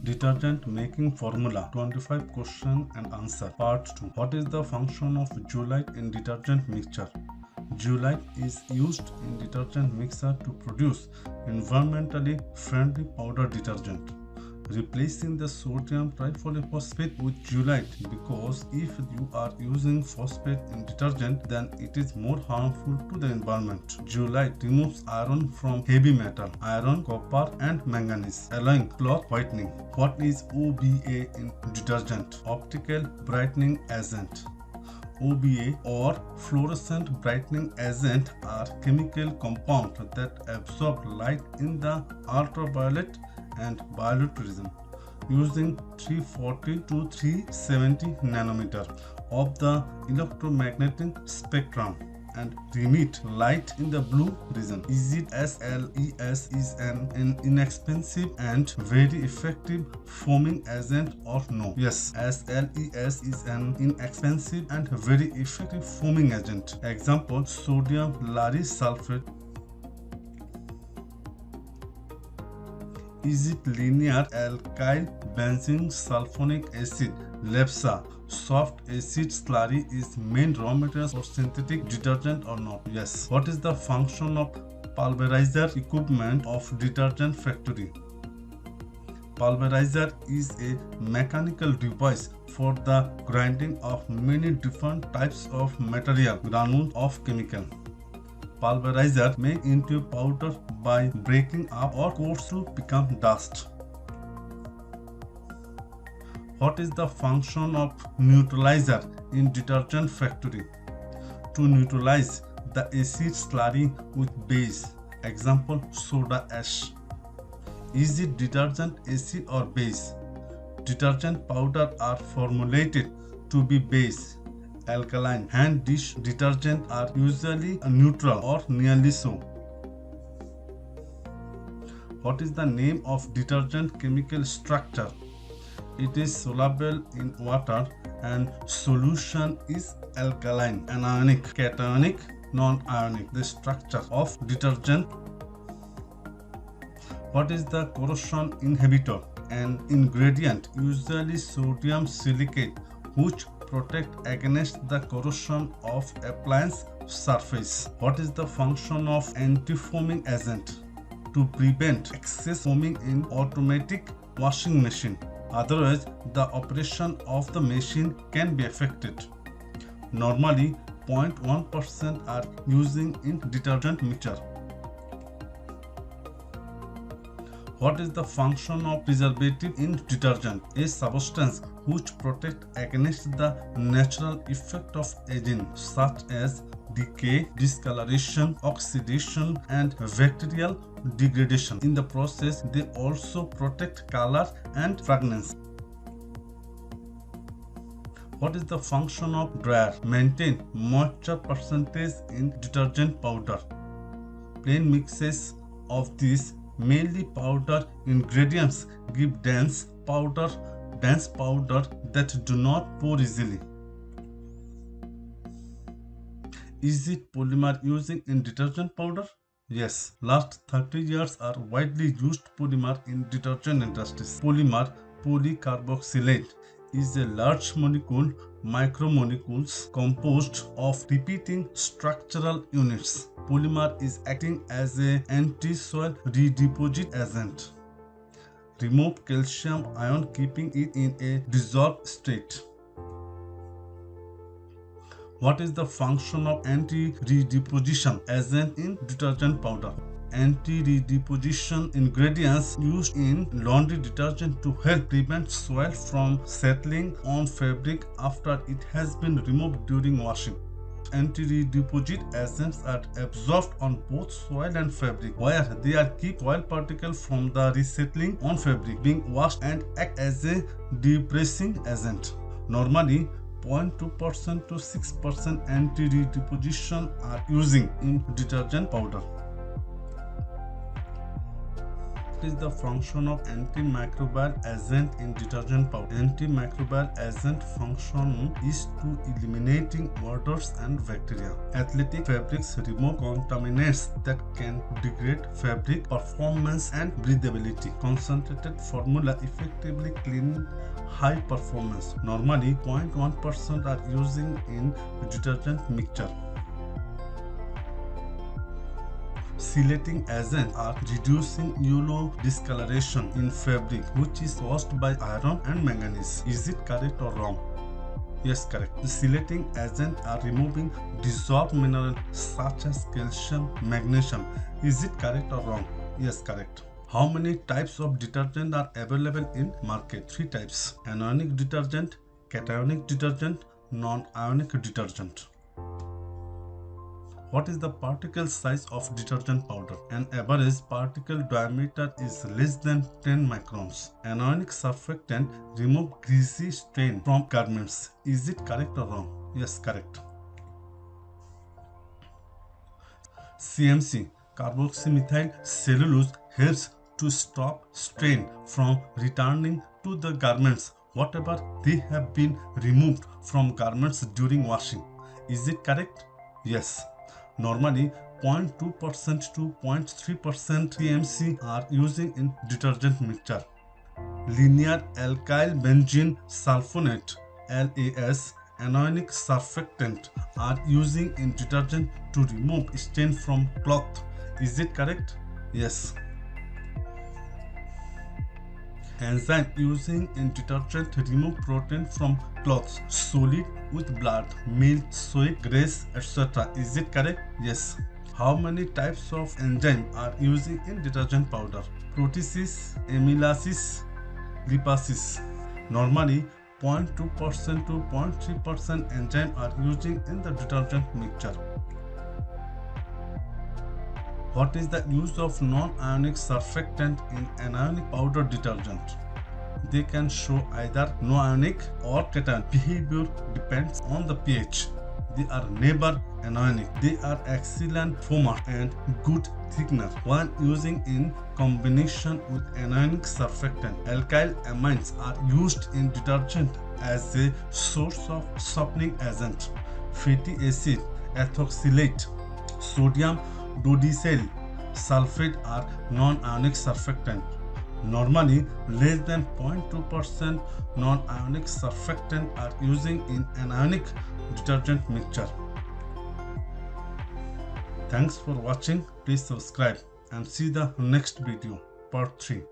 Detergent making formula 25 question and answer part 2. What is the function of zeolite in detergent mixture? Zeolite is used in detergent mixture to produce environmentally friendly powder detergent, replacing the sodium triphosphate with zeolite, because if you are using phosphate in detergent then it is more harmful to the environment. Zeolite removes iron from heavy metal, iron, copper and manganese, allowing cloth whitening. What is OBA in detergent? Optical brightening agent. OBA or fluorescent brightening agent are chemical compounds that absorb light in the ultraviolet and violet region using 340 to 370 nanometer of the electromagnetic spectrum and remit light in the blue region. Is it SLES is an inexpensive and very effective foaming agent or no? Yes, SLES is an inexpensive and very effective foaming agent. Example: sodium lauryl sulfate. Is it linear alkyl benzene sulfonic acid LABSA? Soft acid slurry is main raw material for synthetic detergent or not? Yes. What is the function of pulverizer equipment of detergent factory? Pulverizer is a mechanical device for the grinding of many different types of material, granules of chemical. Pulverizer make into powder by breaking up or coats to become dust. What is the function of neutralizer in detergent factory? To neutralize the acid slurry with base. Example: soda ash. Is it detergent acid or base? Detergent powder are formulated to be base. Alkaline hand dish detergent are usually neutral or nearly so. What is the name of detergent chemical structure? It is soluble in water and solution is alkaline, anionic, cationic, non-ionic. The structure of detergent. What is the corrosion inhibitor? An ingredient, usually sodium silicate, which protect against the corrosion of appliance surface. What is the function of anti-foaming agent? To prevent excess foaming in automatic washing machine. Otherwise, the operation of the machine can be affected. Normally, 0.1% are using in detergent mixture. What is the function of preservative in detergent? A substance which protect against the natural effect of aging, such as decay, discoloration, oxidation, and bacterial degradation. In the process, they also protect color and fragrance. What is the function of dryer? Maintain moisture percentage in detergent powder. Plain mixes of these mainly powder ingredients give dense powder that do not pour easily. Is it polymer using in detergent powder? Yes, last 30 years are widely used polymer in detergent industries. Polymer, polycarboxylate, is a large molecule, micromolecules composed of repeating structural units. Polymer is acting as an anti-soil redeposit agent. Remove calcium ion, keeping it in a dissolved state. What is the function of anti-redeposition agent in detergent powder? Anti-redeposition ingredients used in laundry detergent to help prevent soil from settling on fabric after it has been removed during washing. Anti-redeposit agents are absorbed on both soil and fabric, where they are keep soil particles from the resettling on fabric, being washed, and act as a depressing agent. Normally, 0.2% to 6% anti-redeposition are using in detergent powder. What is the function of antimicrobial agent in detergent powder? Antimicrobial agent function is to eliminating odors and bacteria. Athletic fabrics remove contaminants that can degrade fabric performance and breathability. Concentrated formula effectively clean high performance. Normally 0.1% are using in detergent mixture. Silating agents are reducing yellow discoloration in fabric which is caused by iron and manganese. Is it correct or wrong? Yes, correct. The silating agents are removing dissolved minerals such as calcium, magnesium. Is it correct or wrong? Yes, correct. How many types of detergent are available in market? 3 types: anionic detergent, cationic detergent, non-ionic detergent. What is the particle size of detergent powder? An average particle diameter is less than 10 microns. Anionic surfactant remove greasy stain from garments. Is it correct or wrong? Yes, correct. CMC, carboxymethyl cellulose, helps to stop stain from returning to the garments whatever they have been removed from garments during washing. Is it correct? Yes. Normally 0.2% to 0.3% CMC are using in detergent mixture. Linear alkyl benzene sulfonate LAS anionic surfactant are using in detergent to remove stain from cloth. Is it correct? Yes. Enzyme using in detergent remove protein from clothes, solid with blood, milk, sweat, grease, etc. Is it correct? Yes. How many types of enzyme are using in detergent powder? Proteases, amylases, lipases. Normally 0.2% to 0.3% enzyme are using in the detergent mixture. What is the use of non-ionic surfactant in anionic powder detergent? They can show either no-ionic or cation. Behavior depends on the pH. They are never anionic. They are excellent foamer and good thickener when using in combination with anionic surfactant. Alkyl amines are used in detergent as a source of softening agent. Fatty acid, ethoxylate, sodium dodecyl sulfate are non-ionic surfactant. Normally, less than 0.2% non-ionic surfactant are using in anionic detergent mixture. Thanks for watching. Please subscribe and see the next video, part 3.